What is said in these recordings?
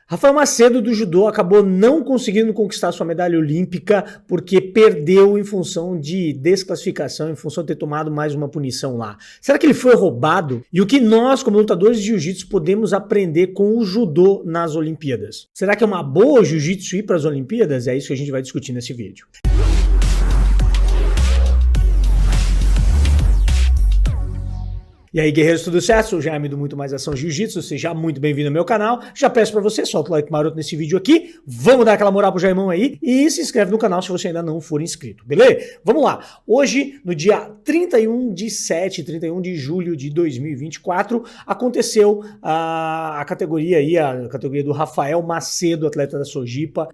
Rafael Macedo do judô acabou não conseguindo conquistar sua medalha olímpica porque perdeu em função de desclassificação, em função de ter tomado mais uma punição lá. Será que ele foi roubado? E o que nós, como lutadores de jiu-jitsu, podemos aprender com o judô nas Olimpíadas? Será que é uma boa o jiu-jitsu ir para as Olimpíadas? É isso que a gente vai discutir nesse vídeo. E aí, guerreiros, tudo certo? Sou o Jaime do Muito Mais Ação Jiu-Jitsu, seja muito bem-vindo ao meu canal. Já peço pra você, solta o like maroto nesse vídeo aqui, vamos dar aquela moral pro Jaimão aí e se inscreve no canal se você ainda não for inscrito, beleza? Vamos lá, hoje, no dia 31 de julho de 2024, aconteceu a categoria aí, a categoria do Rafael Macedo, atleta da Sojipa,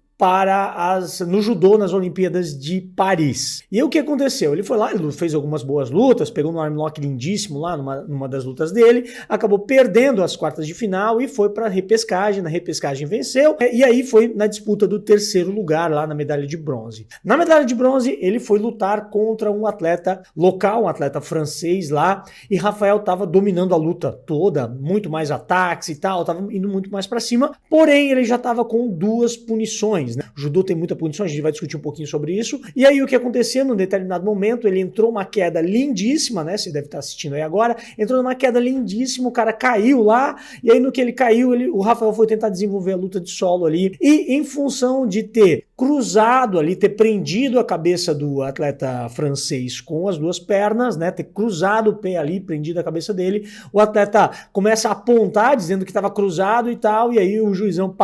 no judô nas Olimpíadas de Paris. E aí o que aconteceu? Ele foi lá, ele fez algumas boas lutas, pegou um armlock lindíssimo lá numa das lutas dele, acabou perdendo as quartas de final e foi para repescagem. Na repescagem venceu e aí foi na disputa do terceiro lugar lá na medalha de bronze. Na medalha de bronze ele foi lutar contra um atleta local, um atleta francês lá, e Rafael estava dominando a luta toda, muito mais ataques e tal, estava indo muito mais para cima, porém ele já estava com duas punições. O judô tem muita punição, a gente vai discutir um pouquinho sobre isso. E aí o que acontecia num determinado momento, ele entrou numa queda lindíssima, né? Você deve estar assistindo aí agora. Entrou numa queda lindíssima, o cara caiu lá, e aí no que ele caiu, o Rafael foi tentar desenvolver a luta de solo ali. E em função de ter cruzado ali, ter prendido a cabeça do atleta francês com as duas pernas, né? Ter cruzado o pé ali, prendido a cabeça dele, o atleta começa a apontar, dizendo que estava cruzado e tal, e aí o juizão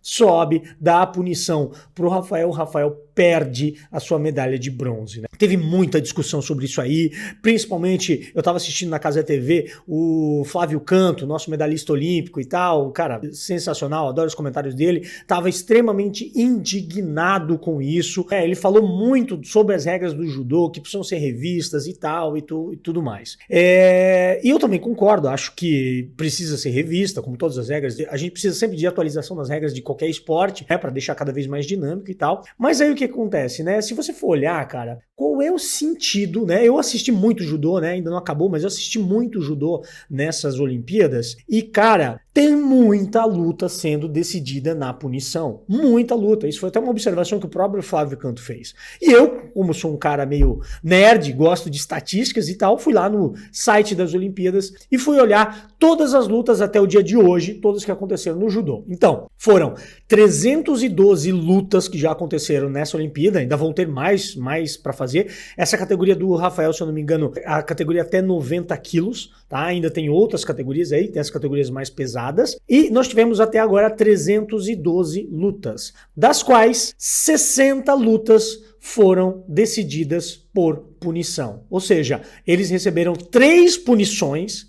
sobe, dá a punição pro Rafael. O Rafael perde a sua medalha de bronze, né? Teve muita discussão sobre isso aí, principalmente eu tava assistindo na Casa TV o Flávio Canto, nosso medalhista olímpico e tal, cara, sensacional, adoro os comentários dele, tava extremamente indignado com isso, ele falou muito sobre as regras do judô, que precisam ser revistas e tal, e tudo mais. E eu também concordo, acho que precisa ser revista, como todas as regras, a gente precisa sempre de atualização das regras de qualquer esporte, para deixar cada vez mais dinâmico e tal, mas aí o que acontece, né? Se você for olhar, cara, qual é o sentido, né? Eu assisti muito judô, né? Ainda não acabou, mas eu assisti muito judô nessas Olimpíadas e, cara, tem muita luta sendo decidida na punição. Muita luta. Isso foi até uma observação que o próprio Flávio Canto fez. E eu, como sou um cara meio nerd, gosto de estatísticas e tal, fui lá no site das Olimpíadas e fui olhar todas as lutas até o dia de hoje, todas que aconteceram no judô. Então, foram 312 lutas que já aconteceram nessa Olimpíada, ainda vão ter mais para fazer. Essa categoria do Rafael, se eu não me engano, a categoria até 90 quilos, tá? Ainda tem outras categorias aí, tem as categorias mais pesadas. E nós tivemos até agora 312 lutas, das quais 60 lutas foram decididas por punição. Ou seja, eles receberam 3 punições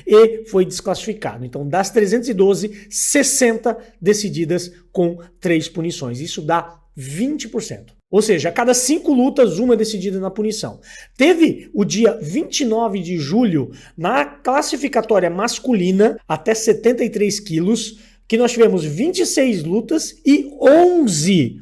e foi desclassificado. Então, das 312, 60 decididas com 3 punições. Isso dá 20%. Ou seja, a cada 5 lutas, uma é decidida na punição. Teve o dia 29 de julho, na classificatória masculina, até 73 quilos, que nós tivemos 26 lutas e 11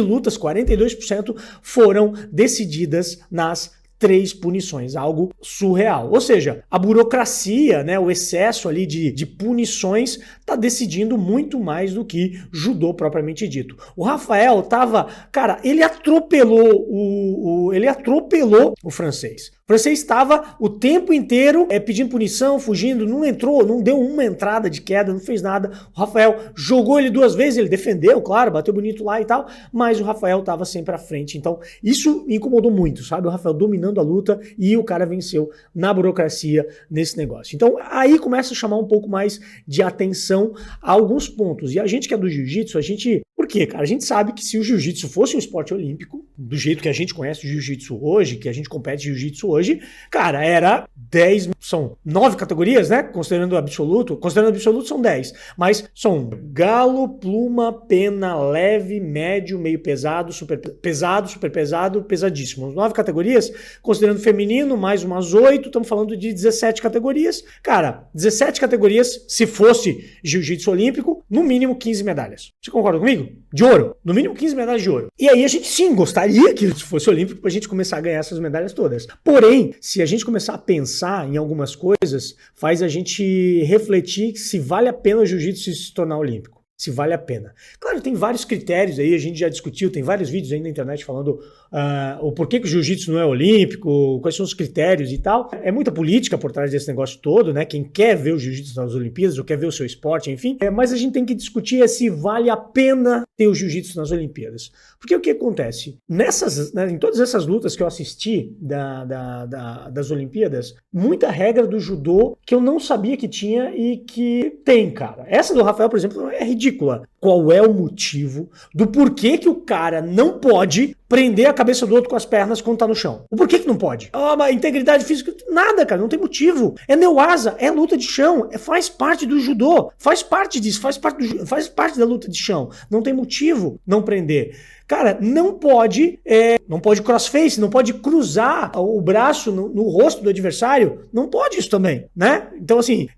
lutas, 42%, foram decididas nas 3 punições, algo surreal. Ou seja, a burocracia, né, o excesso ali de punições tá decidindo muito mais do que judô propriamente dito. O Rafael tava, cara, ele atropelou o francês. O francês estava o tempo inteiro pedindo punição, fugindo, não entrou, não deu uma entrada de queda, não fez nada. O Rafael jogou ele 2 vezes, ele defendeu, claro, bateu bonito lá e tal, mas o Rafael estava sempre à frente. Então, isso incomodou muito, sabe? O Rafael dominando a luta e o cara venceu na burocracia nesse negócio. Então, aí começa a chamar um pouco mais de atenção a alguns pontos. E a gente que é do jiu-jitsu, por quê, cara? A gente sabe que se o jiu-jitsu fosse um esporte olímpico, do jeito que a gente conhece o jiu-jitsu hoje, que a gente compete jiu-jitsu hoje, cara, era 10, são 9 categorias, né? Considerando absoluto são 10, mas são galo, pluma, pena, leve, médio, meio pesado, super pesado, pesadíssimo. 9 categorias, considerando feminino, mais umas 8, estamos falando de 17 categorias. Cara, 17 categorias, se fosse jiu-jitsu olímpico, no mínimo 15 medalhas. Você concorda comigo? de ouro. No mínimo 15 medalhas de ouro. E aí a gente sim gostaria que isso fosse olímpico pra gente começar a ganhar essas medalhas todas. Porém, se a gente começar a pensar em algumas coisas, faz a gente refletir se vale a pena o jiu-jitsu se tornar olímpico. Se vale a pena. Claro, tem vários critérios aí, a gente já discutiu, tem vários vídeos aí na internet falando o porquê que o jiu-jitsu não é olímpico, quais são os critérios e tal. É muita política por trás desse negócio todo, né? Quem quer ver o jiu-jitsu nas Olimpíadas, ou quer ver o seu esporte, enfim. Mas a gente tem que discutir se vale a pena ter o jiu-jitsu nas Olimpíadas. Porque o que acontece? Em todas essas lutas que eu assisti das Olimpíadas, muita regra do judô que eu não sabia que tinha e que tem, cara. Essa do Rafael, por exemplo, é ridícula. Qual é o motivo do porquê que o cara não pode prender a cabeça do outro com as pernas quando tá no chão? O porquê que não pode? Mas integridade física, nada, cara, não tem motivo. É neuasa, é luta de chão, faz parte do judô, faz parte disso, faz parte da luta de chão. Não tem motivo não prender. Cara, não pode crossface, não pode cruzar o braço no rosto do adversário, não pode isso também, né? Então assim,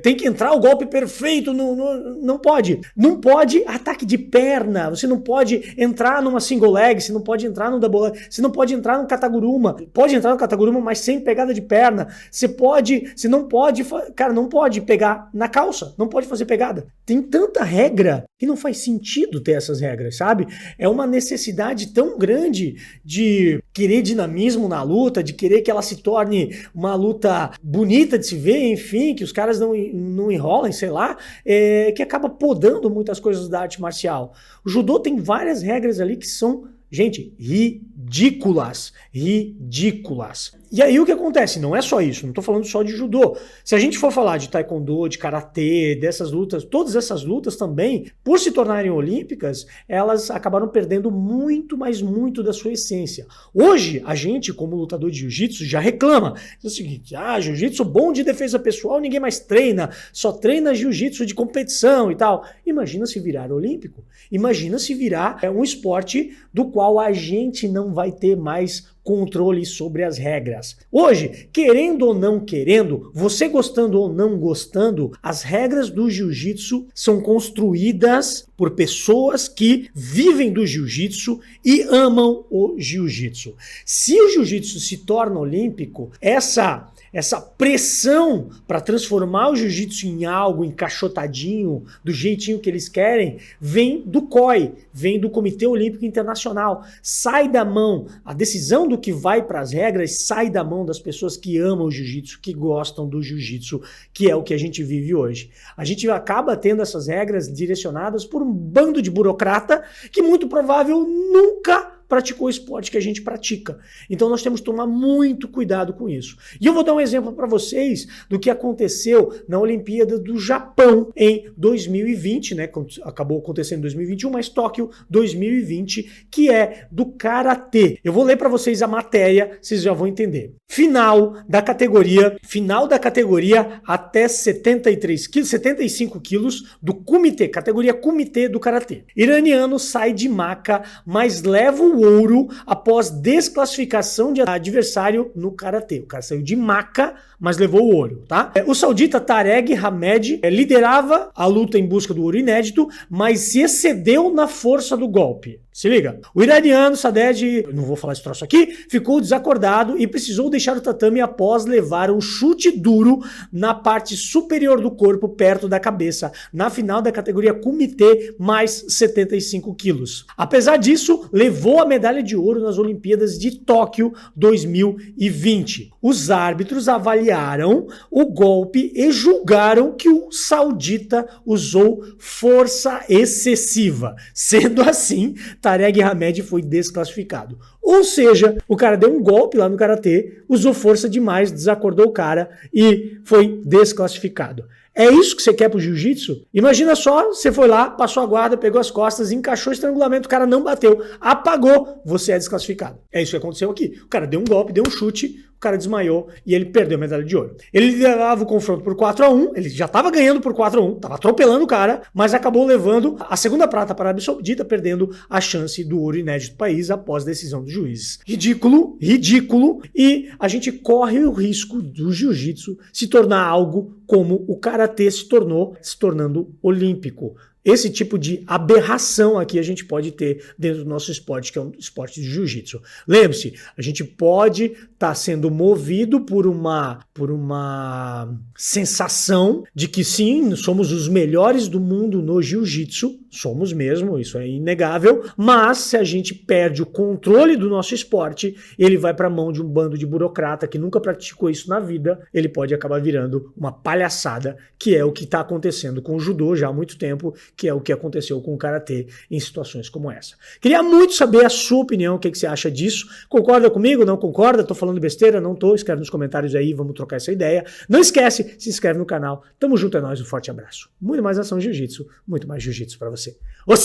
tem que entrar o golpe perfeito, não pode. Não pode ataque de perna, você não pode entrar numa single leg, você não pode entrar no double leg, você não pode entrar no kataguruma, pode entrar no kataguruma, mas sem pegada de perna, você não pode, cara, não pode pegar na calça, não pode fazer pegada. Tem tanta regra que não faz sentido ter essas regras, sabe? É uma necessidade tão grande de querer dinamismo na luta, de querer que ela se torne uma luta bonita de se ver, enfim, que os caras não enrolem, sei lá, que acaba podando muitas coisas da arte marcial. O judô tem várias regras ali que são, gente, ridículas. E aí o que acontece? Não é só isso, não tô falando só de judô. Se a gente for falar de taekwondo, de karatê, dessas lutas, todas essas lutas também, por se tornarem olímpicas, elas acabaram perdendo muito, mas muito da sua essência. Hoje, a gente, como lutador de jiu-jitsu, já reclama. Diz o seguinte, jiu-jitsu bom de defesa pessoal, ninguém mais treina, só treina jiu-jitsu de competição e tal. Imagina se virar olímpico. Imagina se virar um esporte do qual a gente não vai ter mais controle sobre as regras. Hoje, querendo ou não querendo, você gostando ou não gostando, as regras do jiu-jitsu são construídas por pessoas que vivem do jiu-jitsu e amam o jiu-jitsu. Se o jiu-jitsu se torna olímpico, essa pressão para transformar o jiu-jitsu em algo encaixotadinho, do jeitinho que eles querem, vem do COI, vem do Comitê Olímpico Internacional. Sai da mão, a decisão do que vai para as regras sai da mão das pessoas que amam o jiu-jitsu, que gostam do jiu-jitsu, que é o que a gente vive hoje. A gente acaba tendo essas regras direcionadas por um bando de burocrata que muito provável nunca praticou o esporte que a gente pratica. Então nós temos que tomar muito cuidado com isso. E eu vou dar um exemplo para vocês do que aconteceu na Olimpíada do Japão em 2020, né? Acabou acontecendo em 2021, mas Tóquio 2020, que é do karatê. Eu vou ler para vocês a matéria, vocês já vão entender. Final da categoria até 75 quilos do comitê, categoria comitê do karatê. Iraniano sai de maca, mas leva o ouro após desclassificação de adversário no karatê. O cara saiu de maca, mas levou o ouro, tá? O saudita Tarek Hamed liderava a luta em busca do ouro inédito, mas se excedeu na força do golpe. Se liga. O iraniano Saded, não vou falar esse troço aqui, ficou desacordado e precisou deixar o tatame após levar um chute duro na parte superior do corpo, perto da cabeça, na final da categoria comitê, mais 75 quilos. Apesar disso, levou a medalha de ouro nas Olimpíadas de Tóquio 2020. Os árbitros avaliaram o golpe e julgaram que o saudita usou força excessiva. Sendo assim, Tarek Hamed foi desclassificado. Ou seja, o cara deu um golpe lá no karatê, usou força demais, desacordou o cara e foi desclassificado. É isso que você quer pro jiu-jitsu? Imagina só, você foi lá, passou a guarda, pegou as costas, encaixou o estrangulamento, o cara não bateu, apagou, você é desclassificado. É isso que aconteceu aqui. O cara deu um golpe, deu um chute, o cara desmaiou e ele perdeu a medalha de ouro. Ele liderava o confronto por 4-1, ele já estava ganhando por 4-1, estava atropelando o cara, mas acabou levando a segunda prata para a Arábia Saudita, perdendo a chance do ouro inédito do país após decisão dos juízes. Ridículo, e a gente corre o risco do jiu-jitsu se tornar algo como o karatê se tornando olímpico. esse tipo de aberração aqui a gente pode ter dentro do nosso esporte, que é um esporte de jiu-jitsu. Lembre-se, a gente pode estar sendo movido por uma sensação de que sim, somos os melhores do mundo no jiu-jitsu, somos mesmo, isso é inegável, mas se a gente perde o controle do nosso esporte, ele vai para a mão de um bando de burocrata que nunca praticou isso na vida, ele pode acabar virando uma palhaçada, que é o que está acontecendo com o judô já há muito tempo, que é o que aconteceu com o karatê em situações como essa. Queria muito saber a sua opinião, o que você acha disso. Concorda comigo? Não concorda? Tô falando besteira? Não tô? Escreve nos comentários aí, vamos trocar essa ideia. Não esquece, se inscreve no canal. Tamo junto, é nóis, um forte abraço. Muito mais ação jiu-jitsu, muito mais jiu-jitsu pra você. Os